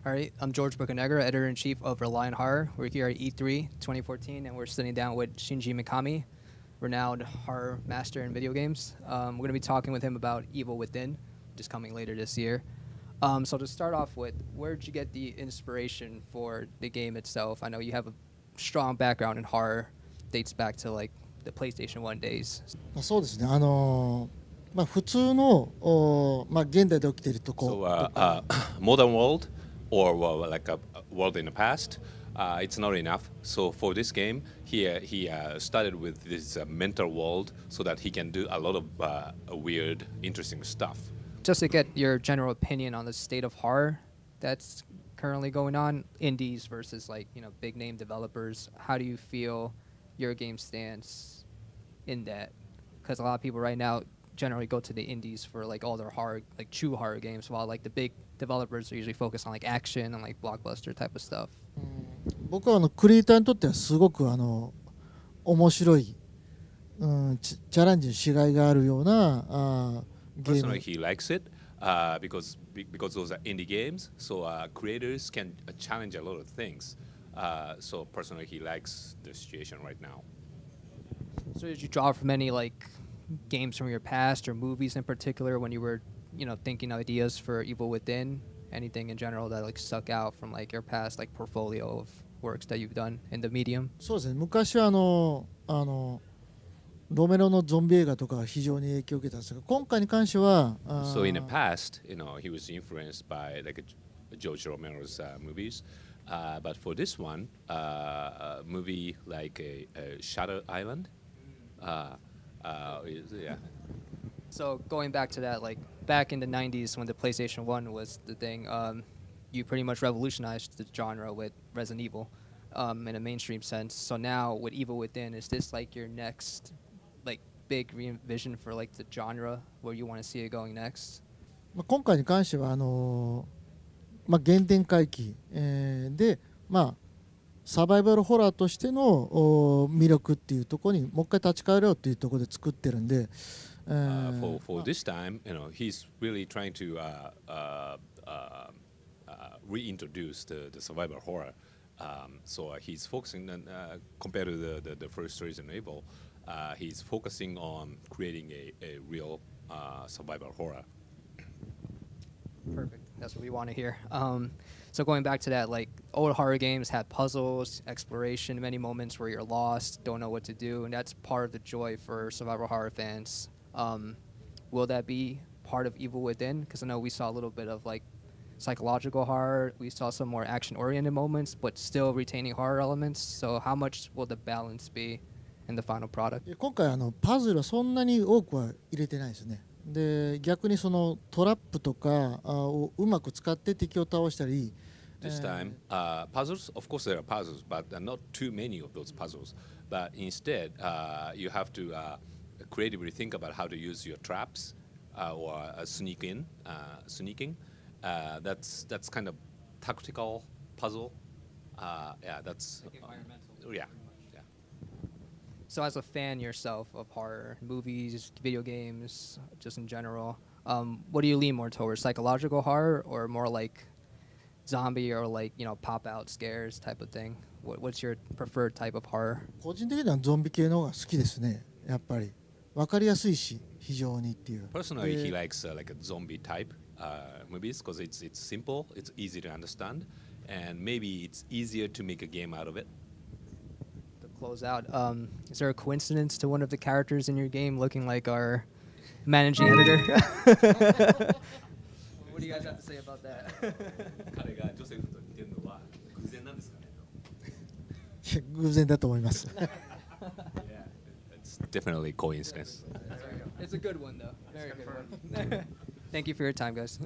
All right, I'm George Bocanegra, editor-in-chief of Reliant Horror. We're here at E3 2014, and we're sitting down with Shinji Mikami, renowned horror master in video games. We're going to be talking with him about Evil Within, which is coming later this year. So to start off with, where did you get the inspiration for the game itself? I know you have a strong background in horror, dates back to like the PlayStation 1 days. そうですね。普通の現代で起きているとこ。So modern world or like a world in the past, it's not enough. So for this game, he started with this mental world so that he can do a lot of weird, interesting stuff. Just to get your general opinion on the state of horror that's currently going on, indies versus like big name developers. How do you feel your game stands in that? Because a lot of people right now generally go to the indies for like all their horror, like true horror games, while like the big developers are usually focused on like action and like blockbuster type of stuff. 僕はクリエイターにとってはすごく面白い、チャレンジしがいがあるようなゲーム。Personally, he likes it because those are indie games, so creators can challenge a lot of things. So personally, he likes the situation right now. So did you draw from any like games from your past or movies in particular when you were thinking ideas for Evil Within? Anything in general that like stuck out from like your past like portfolio of works that you've done in the medium? そうですね。昔はロメロのゾンビ映画とか非常に影響を受けたんですが、今回に関しては So in the past, he was influenced by like George Romero's movies, but for this one, a movie like a Shutter Island, yeah. So going back to that, like back in the 90s when the PlayStation 1 was the thing, you pretty much revolutionized the genre with Resident Evil in a mainstream sense. So now with Evil Within, is this like your next like big vision for like the genre where you want to see it going next? 今回に関しては原点回帰、でサバイバルホラーとしての魅力っていうところにもう一回立ち返ろうっていうところで作ってるんで。For this time, he's really trying to reintroduce the survival horror. So he's focusing on, compared to the first Resident Evil, he's focusing on creating a real survival horror. Perfect. That's what we want to hear. So going back to that, like old horror games had puzzles, exploration, many moments where you're lost, don't know what to do, and that's part of the joy for survival horror fans. Will that be part of Evil Within? Because I know we saw a little bit of like psychological horror, we saw some more action-oriented moments, but still retaining horror elements. So how much will the balance be in the final product? 今回パズルはそんなに多くは入れてないですね。で逆にそのトラップとかをうまく使って敵を倒したり。This time, puzzles, of course there are puzzles, but not too many of those puzzles. But instead, you have to creatively think about how to use your traps or sneaking. That's kind of tactical puzzle. Yeah, that's like environmental. Yeah. So as a fan yourself of horror, movies, video games, just in general, what do you lean more towards? Psychological horror or more like zombie or like, pop out scares type of thing? What's your preferred type of horror? 個人的にはゾンビ系の方が好きですね。やっぱり分かりやすいし非常にっていう。Personally, he likes like a zombie type movies because it's simple, it's easy to understand, and maybe it's easier to make a game out of it. Close out. Is there a coincidence to one of the characters in your game looking like our managing editor? What do you guys have to say about that? 彼がジョセフと似てるのは偶然なんですかね。偶然だと思います。Yeah, it's definitely coincidence. It's a good one though. Very good one. Thank you for your time, guys.